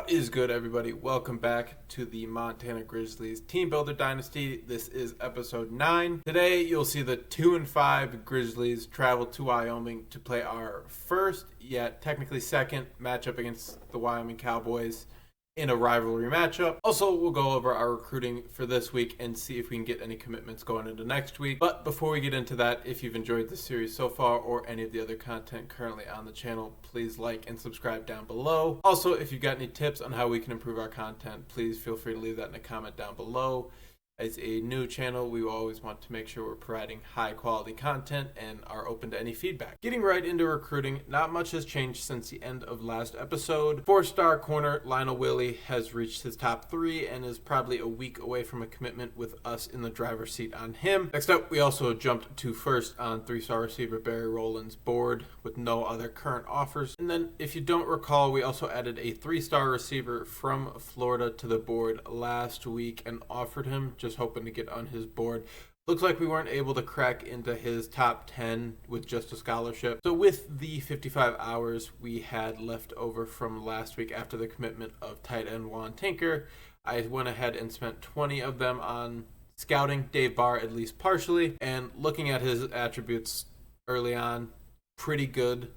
What is good, everybody? Welcome back to the Montana Grizzlies Team Builder Dynasty. This is episode 9. Today, you'll see the 2-5 Grizzlies travel to Wyoming to play our first, yet technically second, matchup against the Wyoming Cowboys in a rivalry matchup. Also, we'll go over our recruiting for this week and see if we can get any commitments going into next week. But before we get into that, if you've enjoyed this series so far or any of the other content currently on the channel, please like and subscribe down below. Also, if you've got any tips on how we can improve our content, please feel free to leave that in a comment down below. As a new channel, we always want to make sure we're providing high quality content and are open to any feedback. Getting right into recruiting, not much has changed since the end of last episode. 4-star corner Lionel Willie has reached his top 3 and is probably a week away from a commitment with us in the driver's seat on him. Next up, we also jumped to first on 3-star receiver Barry Rowland's board with no other current offers. And then, if you don't recall, we also added a 3-star receiver from Florida to the board last week and offered him, just hoping to get on his board. Looks like we weren't able to crack into his top 10 with just a scholarship. So with the 55 hours we had left over from last week after the commitment of tight end Juan Tinker, I went ahead and spent 20 of them on scouting Dave Barr, at least partially, and looking at his attributes early on, pretty good.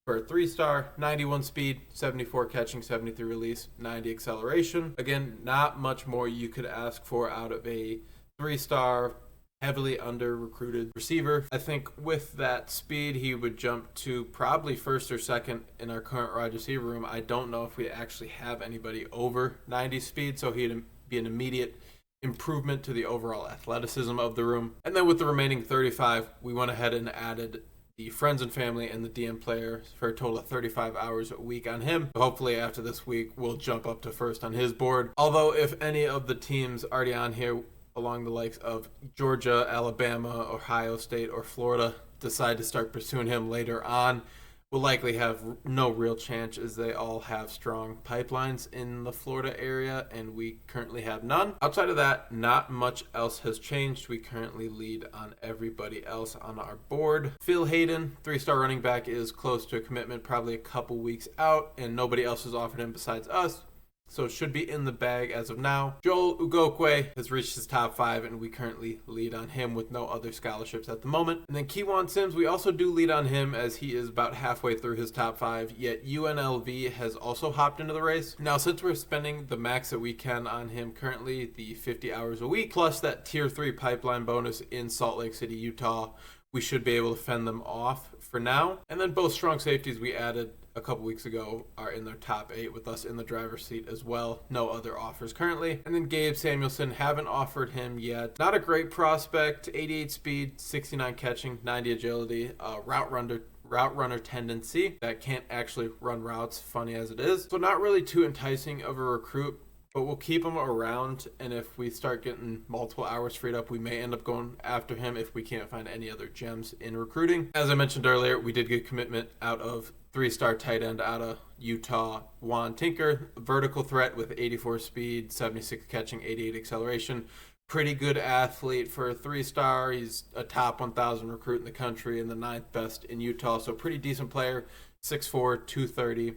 For a 3-star, 91 speed, 74 catching, 73 release, 90 acceleration. Again, not much more you could ask for out of a 3-star, heavily under-recruited receiver. I think with that speed, he would jump to probably first or second in our current wide receiver room. I don't know if we actually have anybody over 90 speed, so he'd be an immediate improvement to the overall athleticism of the room. And then with the remaining 35, we went ahead and added the friends and family and the DM player for a total of 35 hours a week on him. So hopefully after this week, we'll jump up to first on his board. Although if any of the teams already on here, along the likes of Georgia, Alabama, Ohio State, or Florida, decide to start pursuing him later on, we'll likely have no real chance, as they all have strong pipelines in the Florida area, and we currently have none. Outside of that, not much else has changed. We currently lead on everybody else on our board. Phil Hayden, 3-star running back, is close to a commitment, probably a couple weeks out, and nobody else has offered him besides us, so should be in the bag as of now. Joel Ugokwe has reached his top 5, and we currently lead on him with no other scholarships at the moment. And then Kewan Sims, we also do lead on him as he is about halfway through his top 5, yet UNLV has also hopped into the race. Now, since we're spending the max that we can on him currently, the 50 hours a week, plus that tier 3 pipeline bonus in Salt Lake City, Utah, we should be able to fend them off for now. And then both strong safeties we added a couple weeks ago are in their top 8 with us in the driver's seat as well. No other offers currently. And then Gabe Samuelson, haven't offered him yet. Not a great prospect, 88 speed, 69 catching, 90 agility, route runner tendency that can't actually run routes, funny as it is. So not really too enticing of a recruit, but we'll keep him around, and if we start getting multiple hours freed up, we may end up going after him if we can't find any other gems in recruiting. As I mentioned earlier, we did get commitment out of 3-star tight end out of Utah, Juan Tinker, vertical threat with 84 speed, 76 catching, 88 acceleration. Pretty good athlete for a 3-star. He's a top 1,000 recruit in the country and the 9th best in Utah, so pretty decent player, 6'4", 230.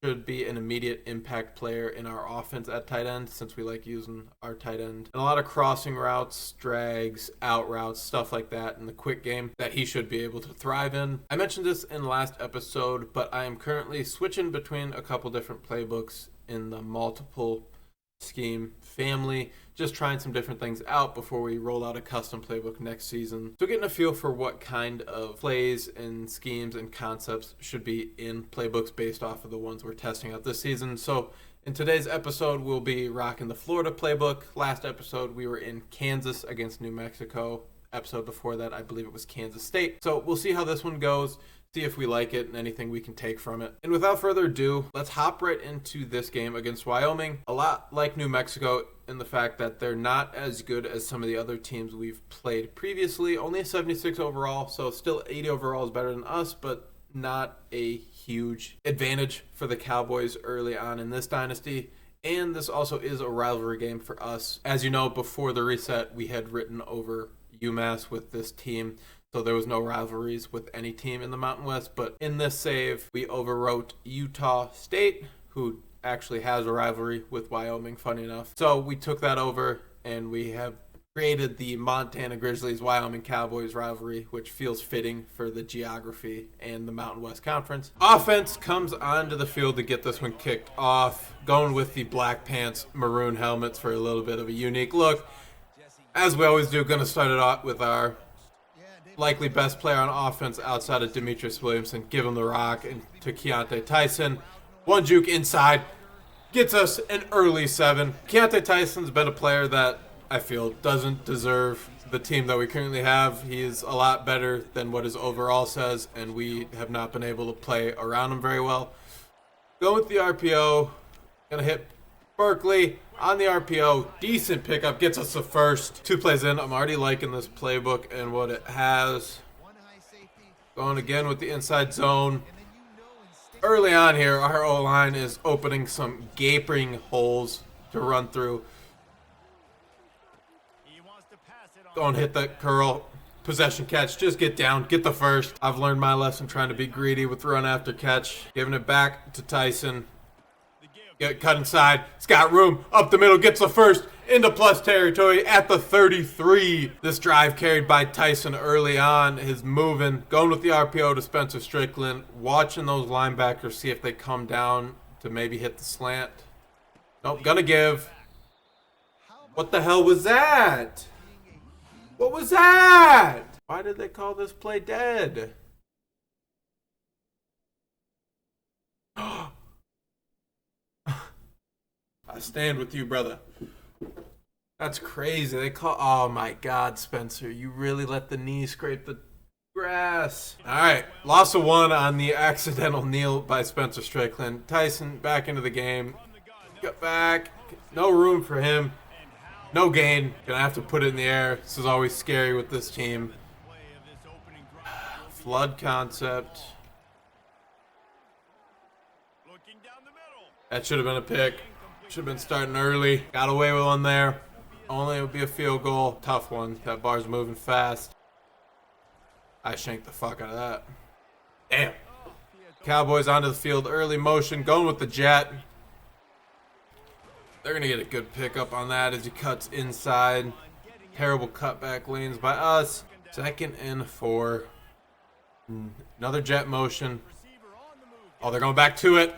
Should be an immediate impact player in our offense at tight end, since we like using our tight end. And a lot of crossing routes, drags, out routes, stuff like that in the quick game that he should be able to thrive in. I mentioned this in last episode, but I am currently switching between a couple different playbooks in the multiple scheme family, just trying some different things out before we roll out a custom playbook next season. So getting a feel for what kind of plays and schemes and concepts should be in playbooks based off of the ones we're testing out this season. So in today's episode, we'll be rocking the Florida playbook. Last episode, we were in Kansas against New Mexico. Episode before that, I believe it was Kansas State. So we'll see how this one goes, see if we like it and anything we can take from it. And without further ado, let's hop right into this game against Wyoming. A lot like New Mexico in the fact that they're not as good as some of the other teams we've played previously. Only a 76 overall, so still 80 overall is better than us, but not a huge advantage for the Cowboys early on in this dynasty. And this also is a rivalry game for us. As you know, before the reset, we had written over UMass with this team, so there was no rivalries with any team in the Mountain West. But in this save, we overwrote Utah State, who actually has a rivalry with Wyoming, funny enough. So we took that over and we have created the Montana Grizzlies Wyoming Cowboys rivalry, which feels fitting for the geography and the Mountain West Conference. Offense comes onto the field to get this one kicked off, going with the black pants, maroon helmets for a little bit of a unique look. As we always do, going to start it off with our likely best player on offense outside of Demetrius Williamson. Give him the rock and to Keontae Tyson. One juke inside gets us an early 7. Keontae Tyson's been a player that I feel doesn't deserve the team that we currently have. He is a lot better than what his overall says, and we have not been able to play around him very well. Go with the RPO. Gonna hit Berkeley on the RPO. Decent pickup. Gets us the first. 2 plays in. I'm already liking this playbook and what it has. Going again with the inside zone. Early on here, our O-line is opening some gaping holes to run through. Don't hit that curl. Possession catch. Just get down. Get the first. I've learned my lesson trying to be greedy with run after catch. Giving it back to Tyson. Get cut inside. It's got room. Up the middle. Gets the first. Into plus territory at the 33. This drive carried by Tyson early on is moving. Going with the RPO to Spencer Strickland. Watching those linebackers see if they come down to maybe hit the slant. Nope. Gonna give. What the hell was that? What was that? Why did they call this play dead? I stand with you, brother. That's crazy. They call. Oh my God, Spencer. You really let the knee scrape the grass. All right. Loss of 1 on the accidental kneel by Spencer Strickland. Tyson back into the game. Get back. No room for him. No gain. Gonna have to put it in the air. This is always scary with this team. Flood concept. That should have been a pick. Should have been starting early. Got away with one there. Only it would be a field goal. Tough one. That bar's moving fast. I shanked the fuck out of that. Damn. Cowboys onto the field. Early motion. Going with the jet. They're going to get a good pickup on that as he cuts inside. Terrible cutback lanes by us. 2nd and 4. Another jet motion. Oh, they're going back to it.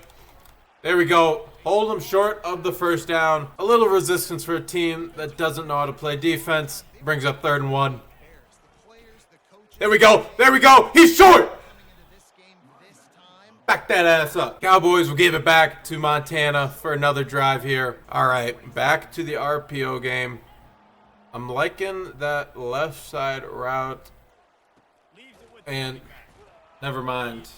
There we go. Hold them short of the first down. A little resistance for a team that doesn't know how to play defense. Brings up 3rd and 1. There we go. There we go. He's short. Back that ass up. Cowboys will give it back to Montana for another drive here. All right, back to the RPO game. I'm liking that left side route. And never mind.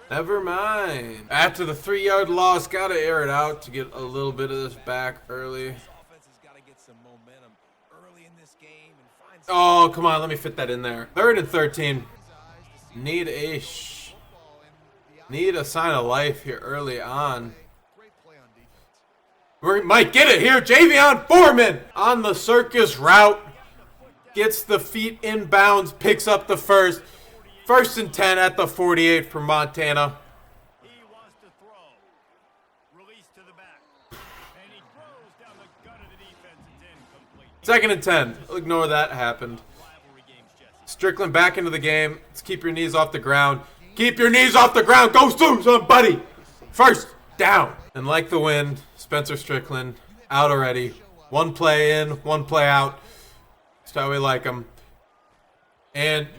Never mind. After the 3-yard loss, got to air it out to get a little bit of this back early. Oh, come on. Let me fit that in there. 3rd and 13. Need a sign of life here early on. We might get it here. Javion Foreman on the circus route. Gets the feet inbounds. Picks up the first. 1st and 10 at the 48 for Montana. 2nd and 10. Ignore that happened. Strickland back into the game. Let's keep your knees off the ground. Keep your knees off the ground. Go through somebody. 1st down. And like the wind, Spencer Strickland out already. 1 play in, 1 play out. That's how we like him. And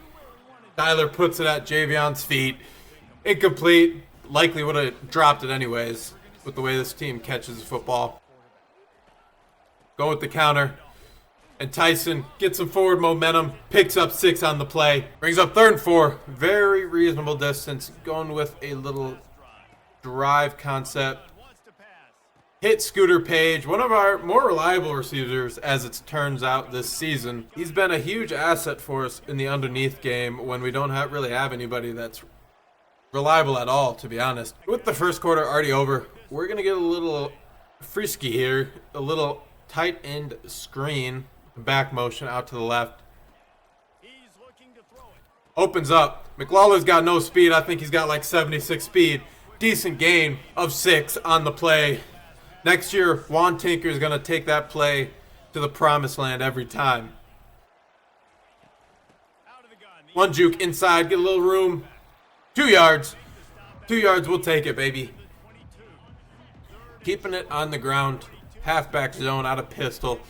Tyler puts it at Javion's feet. Incomplete. Likely would have dropped it anyways with the way this team catches the football. Go with the counter. And Tyson gets some forward momentum. Picks up 6 on the play. Brings up 3rd and 4. Very reasonable distance. Going with a little drive concept. Hit Scooter Page, one of our more reliable receivers as it turns out this season. He's been a huge asset for us in the underneath game when we don't really have anybody that's reliable at all, to be honest. With the first quarter already over, we're going to get a little frisky here. A little tight end screen. Back motion out to the left. Opens up. McLaughlin's got no speed. I think he's got like 76 speed. decent gain of 6 on the play. Next year, Juan Tinker is going to take that play to the promised land every time. One juke inside, get a little room. 2 yards. 2 yards, we'll take it, baby. Keeping it on the ground. Halfback zone out of pistol.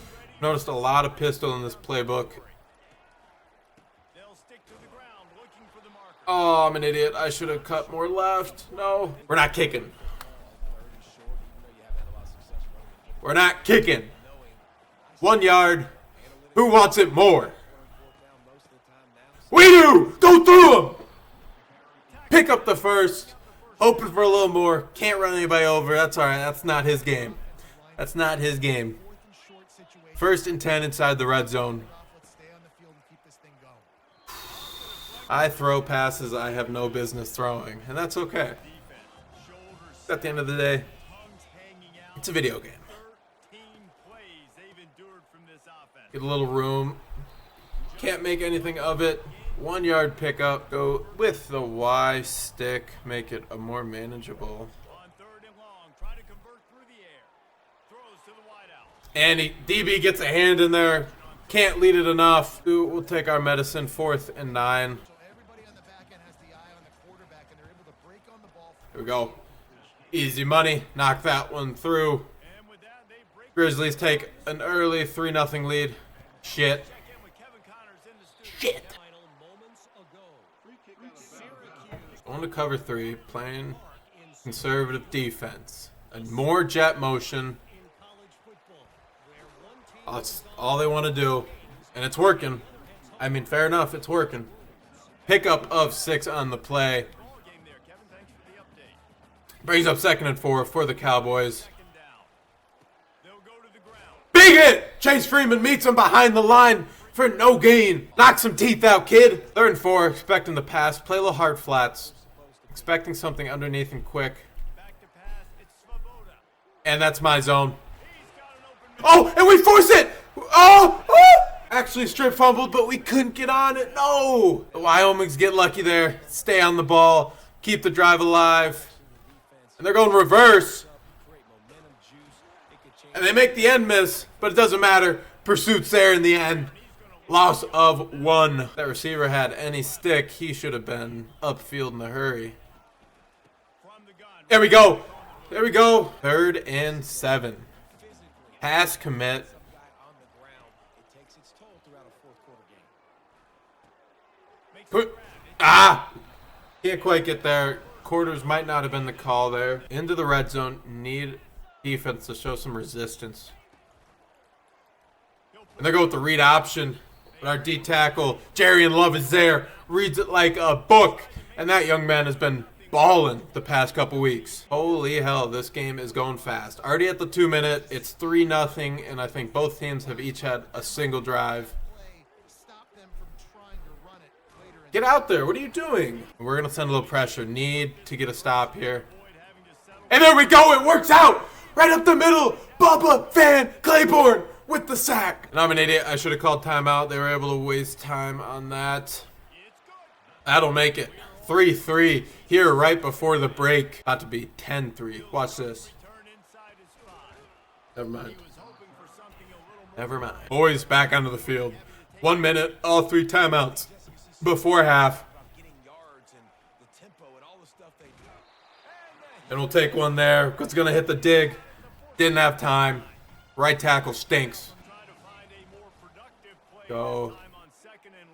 Noticed a lot of pistol in this playbook. Oh, I'm an idiot. I should have cut more left. No. We're not kicking. We're not kicking. 1 yard. Who wants it more? We do! Go through them! Pick up the first. Hoping for a little more. Can't run anybody over. That's all right. That's not his game. That's not his game. 1st and 10 inside the red zone. I throw passes I have no business throwing, and that's okay. At the end of the day, it's a video game. Get a little room. Can't make anything of it. 1 yard pickup. Go with the Y stick. Make it a more manageable. And DB gets a hand in there. Can't lead it enough. We'll take our medicine. 4th and 9. Here we go. Easy money. Knock that one through. Grizzlies take an early 3-0 lead. Shit. Shit. Going to cover 3. Playing conservative defense. And more jet motion. That's all they want to do. And it's working. I mean, fair enough. It's working. Pickup of 6 on the play. Brings up 2nd and 4 for the Cowboys. Big hit! Chase Freeman meets him behind the line for no gain. Knock some teeth out, kid. 3rd and 4. Expecting the pass. Play a little hard flats. Expecting something underneath and quick. And that's my zone. Oh, and we force it! Oh! Actually strip fumbled, but we couldn't get on it. No! The Wyomings get lucky there. Stay on the ball. Keep the drive alive. And they're going reverse. And they make the end miss, but it doesn't matter. Pursuit's there in the end. Loss of 1. If that receiver had any stick, he should have been upfield in a hurry. There we go. There we go. 3rd and 7. Pass commit. Can't quite get there. Quarters might not have been the call there. Into the red zone. Need defense to show some resistance. And they go with the read option. But our D tackle, Jerry Love, is there. Reads it like a book. And that young man has been balling the past couple weeks. Holy hell, this game is going fast. Already at the 2-minute. It's 3-0. And I think both teams have each had a single drive. Get out there. What are you doing? We're going to send a little pressure. Need to get a stop here. And there we go. It works out. Right up the middle. Bubba Van Claiborne with the sack. And I'm an idiot. I should have called timeout. They were able to waste time on that. That'll make it 3-3 here right before the break. About to be 10-3. Watch this. Never mind. Never mind. Boys back onto the field. 1 minute. All 3 timeouts. Before half. And we'll take one there. It's going to hit the dig. Didn't have time. Right tackle stinks. Go.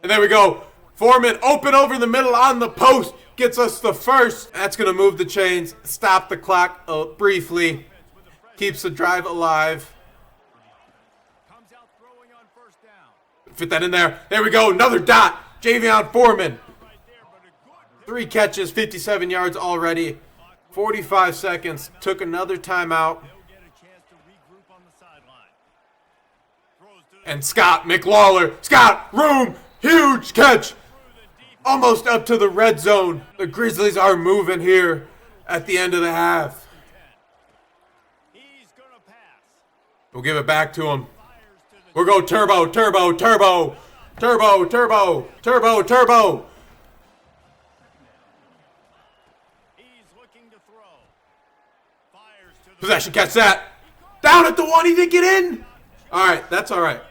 And there we go. Foreman open over the middle on the post. Gets us the first. That's going to move the chains. Stop the clock briefly. Keeps the drive alive. Fit that in there. There we go. Another dot. Javion Foreman. 3 catches, 57 yards already. 45 seconds. Took another timeout. And Scott McLawler. Scott, room. Huge catch. Almost up to the red zone. The Grizzlies are moving here at the end of the half. We'll give it back to him. We'll go turbo, turbo, turbo. Turbo, turbo, turbo, turbo. Special catch that. Down at the 1. He didn't get in. All right. That's all right.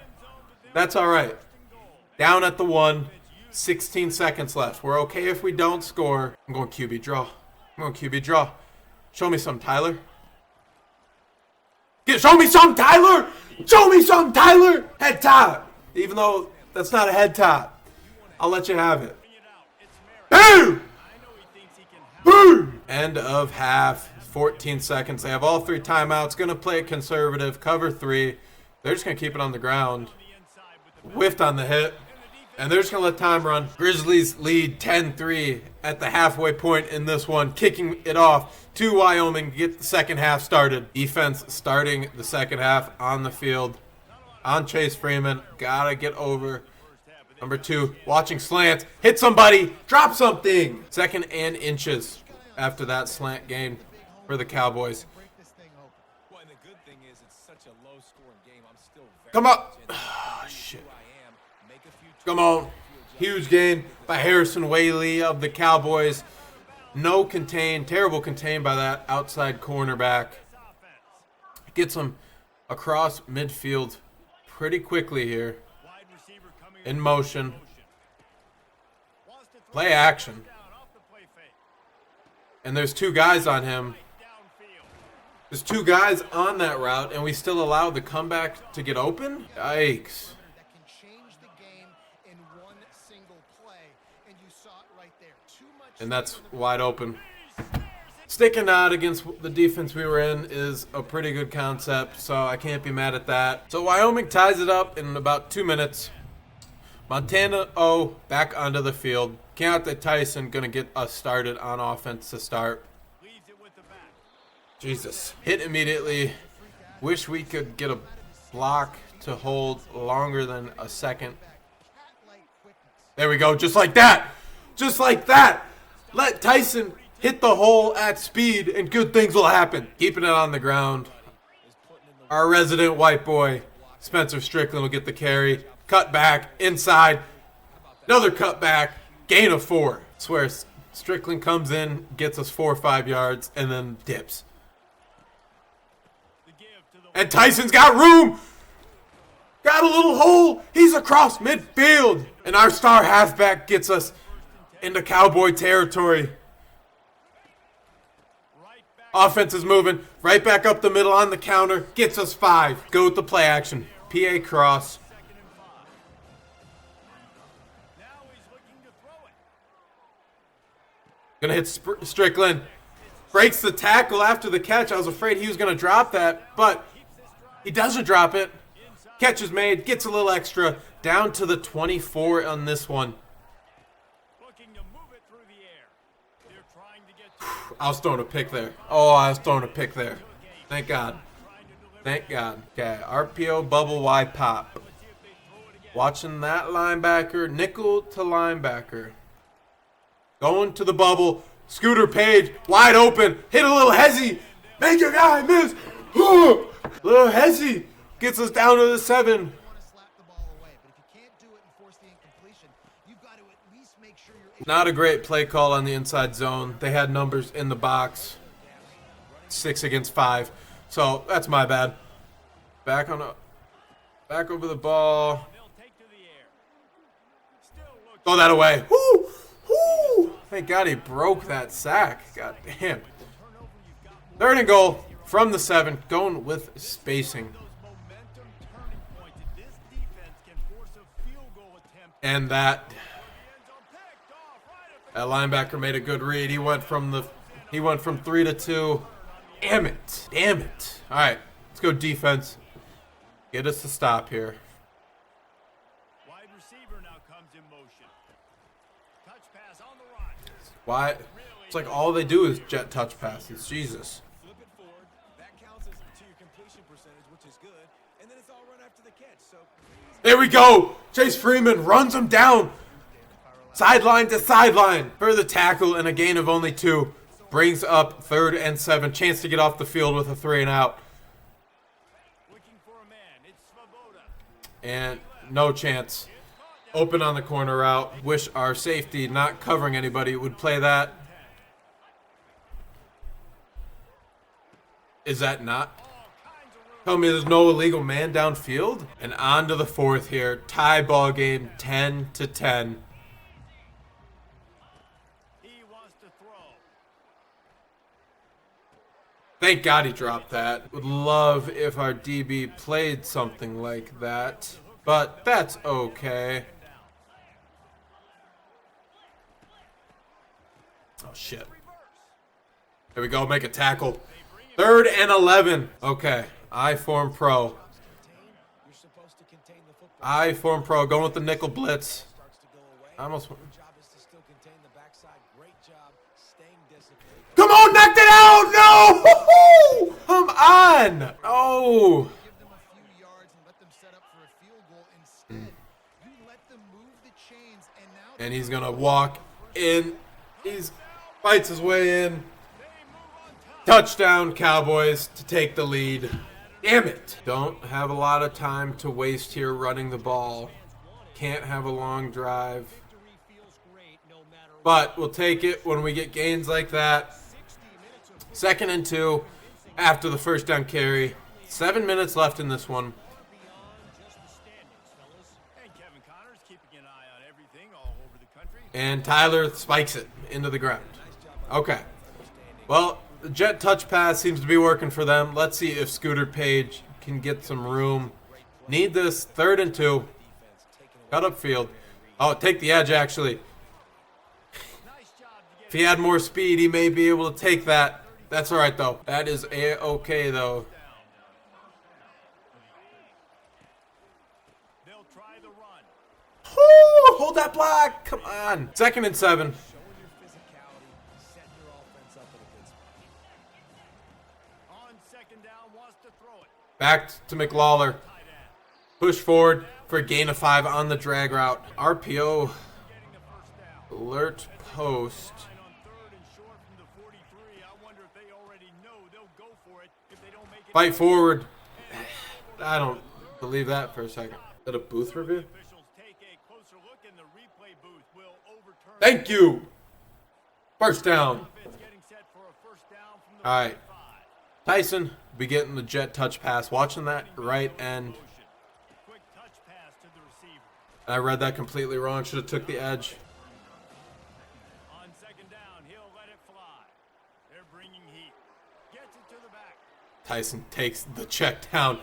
That's all right. Down at the 1. 16 seconds left. We're okay if we don't score. I'm going QB draw. I'm going QB draw. Show me some, Tyler. Show me some, Tyler. Show me some, Tyler. Head top. Even though that's not a head top, I'll let you have it. Boom. Boom. End of half. 14 seconds. They have all 3 timeouts. Going to play it conservative. Cover 3. They're just going to keep it on the ground. Whiffed on the hit. And they're just going to let time run. Grizzlies lead 10-3 at the halfway point in this one. Kicking it off to Wyoming to get the second half started. Defense starting the second half on the field. On Chase Freeman. Got to get over. Number 2, watching slants. Hit somebody. Drop something. 2nd and inches after that slant gain for the Cowboys. Come up. Oh, shit. Come on. Huge gain by Harrison Whaley of the Cowboys. No contain. Terrible contain by that outside cornerback. Gets him across midfield pretty quickly here. In motion. Play action. And there's 2 guys on him. There's 2 guys on that route, and we still allow the comeback to get open? Yikes. And that's wide open. Sticking out against the defense we were in is a pretty good concept, so I can't be mad at that. So Wyoming ties it up in about 2 minutes. Montana back onto the field. Keontae Tyson going to get us started on offense to start. Jesus. Hit immediately. Wish we could get a block to hold longer than a second. There we go. Just like that. Just like that. Let Tyson hit the hole at speed and good things will happen. Keeping it on the ground. Our resident white boy, Spencer Strickland, will get the carry. Cut back. Inside. Another cut back. Gain of 4. Swear Strickland comes in, gets us 4 or 5 yards, and then dips. And Tyson's got room. Got a little hole. He's across midfield. And our star halfback gets us into Cowboy territory. Offense is moving. Right back up the middle on the counter. Gets us 5. Go with the play action. PA cross. Gonna hit Strickland. Breaks the tackle after the catch. I was afraid he was gonna drop that, but he doesn't drop it. Catch is made. Gets a little extra. Down to the 24 on this one. I was throwing a pick there. Oh, I was throwing a pick there. Thank God. Thank God. Okay, RPO bubble wide pop. Watching that linebacker. Nickel to linebacker. Going to the bubble. Scooter Page. Wide open. Hit a little hezzy. Make your guy miss. Little hezzy. Gets us down to the 7. Not a great play call on the inside zone. They had numbers in the box. 6 against 5. So that's my bad. Back over the ball. Throw that away. Woo! Woo! Thank God he broke that sack. God damn. 3rd and goal from the 7. Going with spacing. And that linebacker made a good read. He went from 3 to 2. Damn it. Damn it. All right, let's go defense. Get us to stop here. Wide receiver now comes in motion. Touch pass on the right. Why? It's like all they do is jet touch passes. Jesus. Flip it forward. That counts to your completion percentage, which is good. And then it's all run after the catch. So There we go. Chase Freeman runs him down. Sideline to sideline for the tackle and a gain of only 2. Brings up 3rd and 7. Chance to get off the field with a 3 and out. looking for a man. It's Svoboda. And no chance. Open on the corner route. Wish our safety, not covering anybody, would play that. Is that not? Tell me there's no illegal man downfield? And on to the fourth here. Tie ball game, 10-10. He wants to throw. Thank God he dropped that. Would love if our DB played something like that. But that's okay. Oh, shit. Here we go, make a tackle. 3rd and 11. Okay, I form pro. I form pro, going with the nickel blitz. I almost... Come on, knocked it out! No! Come on! Oh! And he's gonna walk in. He's fights his way in. Touchdown, Cowboys, to take the lead. Damn it. Don't have a lot of time to waste here running the ball. Can't have a long drive. But we'll take it when we get gains like that. 2nd and 2 after the first down carry. 7 minutes left in this one. And Tyler spikes it into the ground. Okay. Well, the jet touch pass seems to be working for them. Let's see if Scooter Page can get some room. Need this. 3rd and 2. Cut up field. Oh, take the edge, actually. If he had more speed, he may be able to take that. That's all right, though. That is okay, though. Woo! Hold that block. Come on. 2nd and 7. Back to McLawler. Push forward for a gain of 5 on the drag route. RPO. Alert post. Fight forward. I don't believe that for a second. Is that a booth review? Thank you. First down. All right. Tyson be getting the jet touch pass. Watching that right end. I read that completely wrong. Should have took the edge. On 2nd down, he'll let it fly. They're bringing heat. Gets it to the back. Tyson takes the check down.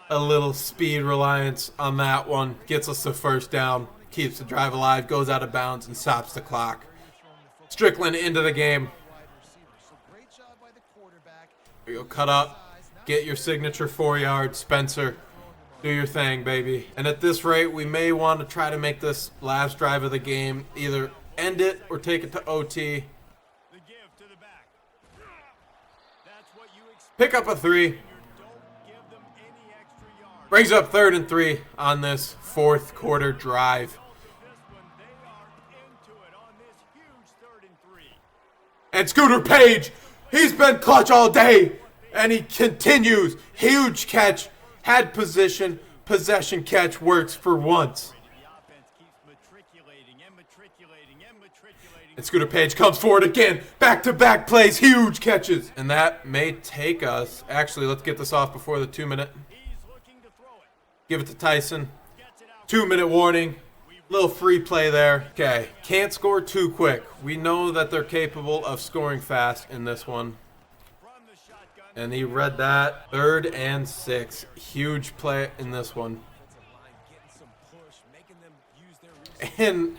A little speed reliance on that one. Gets us the first down. Keeps the drive alive. Goes out of bounds and stops the clock. Strickland into the game. Here we go. Cut up. Get your signature 4 yards. Spencer, do your thing, baby. And at this rate, we may want to try to make this last drive of the game. Either end it or take it to OT. Pick up a 3. Brings up 3rd and 3 on this 4th quarter drive. And Scooter Page, he's been clutch all day. And he continues. Huge catch. Had position. Possession catch works for once. And Scooter Page comes forward again. Back-to-back plays. Huge catches. And that may take us. Actually, let's get this off before the 2-minute. Give it to Tyson. 2-minute warning. Little free play there. Okay. Can't score too quick. We know that they're capable of scoring fast in this one. And he read that. 3rd and 6. Huge play in this one. And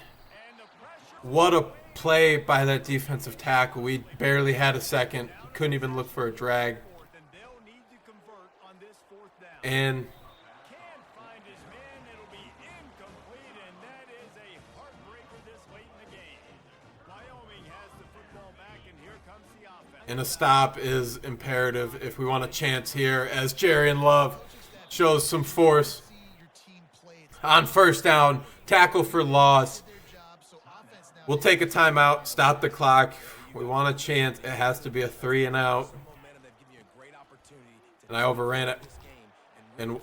what a play by that defensive tackle. We barely had a second. Couldn't even look for a drag. And a stop is imperative if we want a chance here, as Jarian Love shows some force on 1st down. Tackle for loss. We'll take a timeout, stop the clock. We want a chance. It has to be a 3 and out. And I overran it. And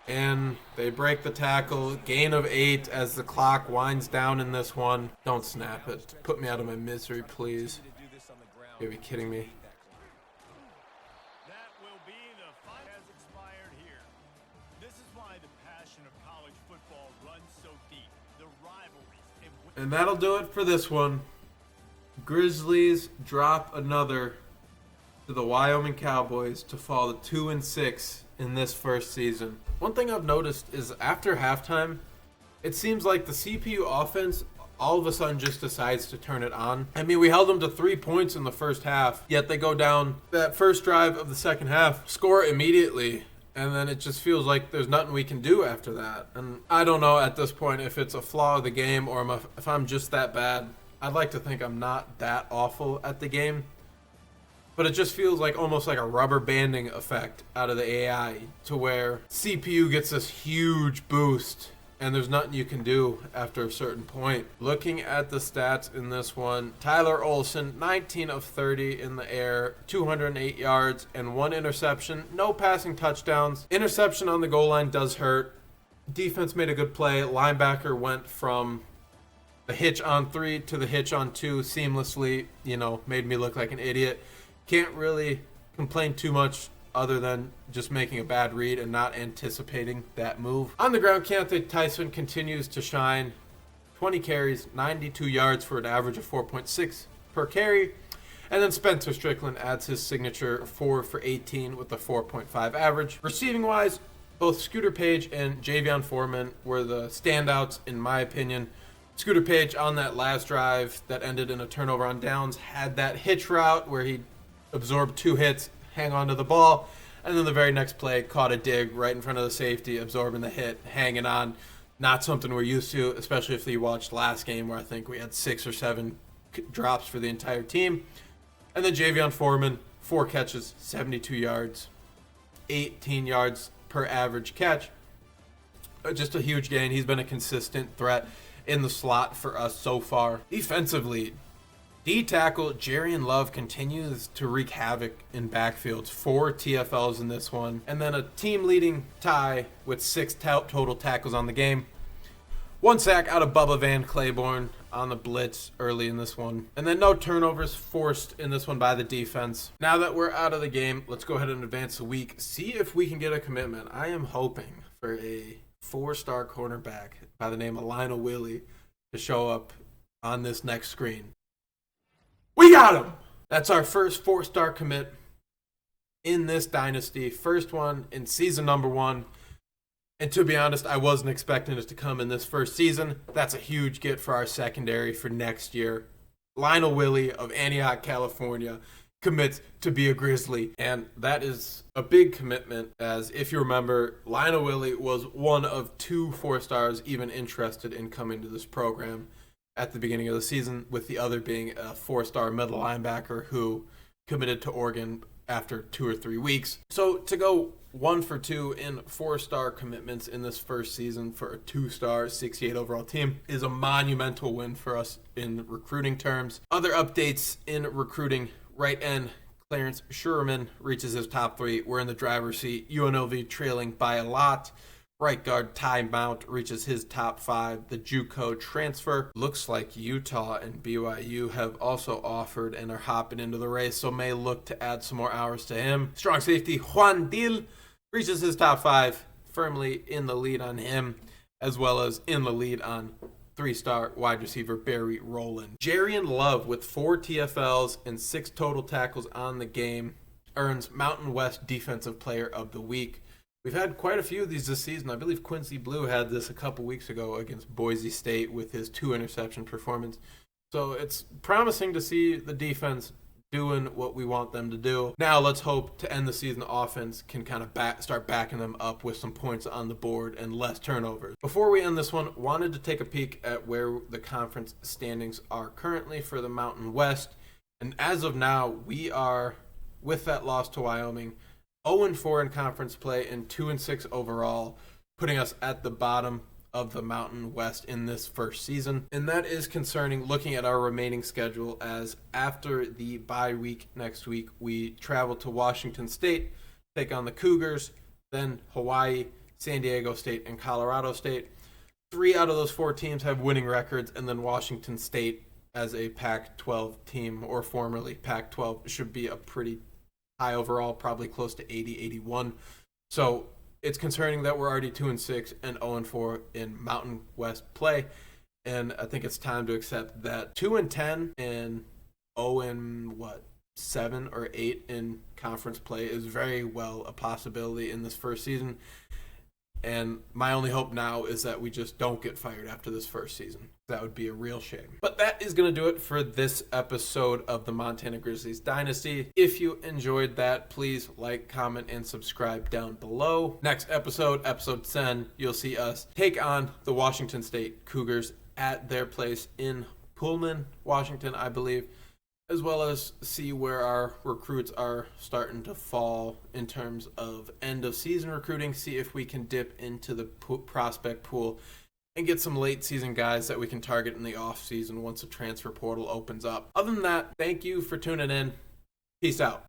And they break the tackle. Gain of 8 as the clock winds down in this one. Don't snap it. Put me out of my misery, please. You'll be kidding me. That will be the fight has expired here. This is why the passion of college football runs so deep. The rivalries. And that'll do it for this one. Grizzlies drop another to the Wyoming Cowboys to fall to 2-6 in this first season. One thing I've noticed is after halftime, it seems like the CPU offense all of a sudden just decides to turn it on. I mean, we held them to 3 points in the first half, yet they go down that first drive of the second half, score immediately, and then it just feels like there's nothing we can do after that. And I don't know at this point if it's a flaw of the game or if I'm just that bad. I'd like to think I'm not that awful at the game, but it just feels like almost like a rubber banding effect out of the AI to where CPU gets this huge boost and there's nothing you can do after a certain point. Looking at the stats in this one, Tyler Olsen, 19 of 30 in the air, 208 yards, and 1 interception. No passing touchdowns. Interception on the goal line does hurt. Defense made a good play. Linebacker went from the hitch on 3 to the hitch on 2 seamlessly. Made me look like an idiot. Can't really complain too much other than just making a bad read and not anticipating that move. On the ground, Keontae Tyson continues to shine. 20 carries, 92 yards for an average of 4.6 per carry. And then Spencer Strickland adds his signature 4 for 18 with a 4.5 average. Receiving-wise, both Scooter Page and Javion Foreman were the standouts in my opinion. Scooter Page on that last drive that ended in a turnover on downs had that hitch route where he absorbed 2 hits, hang on to the ball, and then the very next play caught a dig right in front of the safety, absorbing the hit, hanging on. Not something we're used to, especially if you watched last game where I think we had 6 or 7 drops for the entire team. And then Javion Foreman, 4 catches, 72 yards, 18 yards per average catch. Just a huge gain. He's been a consistent threat in the slot for us so far. Defensively, D-tackle Jarian Love continues to wreak havoc in backfields. 4 TFLs in this one. And then a team-leading tie with 6 total tackles on the game. 1 sack out of Bubba Van Claiborne on the blitz early in this one. And then no turnovers forced in this one by the defense. Now that we're out of the game, let's go ahead and advance the week. See if we can get a commitment. I am hoping for a 4-star cornerback by the name of Lionel Willie to show up on this next screen. We got him! That's our first 4-star commit in this dynasty. First one in season number 1. And to be honest, I wasn't expecting it to come in this first season. That's a huge get for our secondary for next year. Lionel Willie of Antioch, California commits to be a Grizzly. And that is a big commitment, as if you remember, Lionel Willie was one of 2 4-stars even interested in coming to this program at the beginning of the season, with the other being a 4-star middle linebacker who committed to Oregon after 2 or 3 weeks. So to go 1 for 2 in 4-star commitments in this first season for a 2-star 68 overall team is a monumental win for us in recruiting terms. Other updates in recruiting: right end Clarence Sherman reaches his top 3. We're in the driver's seat. UNLV trailing by a lot. Right guard Ty Mount reaches his top 5. The JUCO transfer. Looks like Utah and BYU have also offered and are hopping into the race, so may look to add some more hours to him. Strong safety Juan Dil reaches his top 5, firmly in the lead on him, as well as in the lead on 3-star wide receiver Barry Rowland. Jarian Love with 4 TFLs and 6 total tackles on the game earns Mountain West Defensive Player of the Week. We've had quite a few of these this season. I believe Quincy Blue had this a couple weeks ago against Boise State with his 2-interception performance. So it's promising to see the defense doing what we want them to do. Now let's hope to end the season the offense can kind of start backing them up with some points on the board and less turnovers. Before we end this one, wanted to take a peek at where the conference standings are currently for the Mountain West. And as of now, we are, with that loss to Wyoming, 0-4 in conference play and 2-6 overall, putting us at the bottom of the Mountain West in this first season. And that is concerning looking at our remaining schedule, as after the bye week next week, we travel to Washington State, take on the Cougars, then Hawaii, San Diego State, and Colorado State. 3 out of those 4 teams have winning records, and then Washington State as a Pac-12 team, or formerly Pac-12, should be a pretty high overall, probably close to 80, 81. So it's concerning that we're already 2-6 and 0-4 in Mountain West play, and I think it's time to accept that 2-10 and 0-7 or 8 in conference play is very well a possibility in this first season. And my only hope now is that we just don't get fired after this first season. That would be a real shame. But that is going to do it for this episode of the Montana Grizzlies Dynasty. If you enjoyed that, please like, comment, and subscribe down below. Next episode, episode 10, you'll see us take on the Washington State Cougars at their place in Pullman, Washington, I believe, as well as see where our recruits are starting to fall in terms of end-of-season recruiting, see if we can dip into the prospect pool and get some late-season guys that we can target in the off-season once the transfer portal opens up. Other than that, thank you for tuning in. Peace out.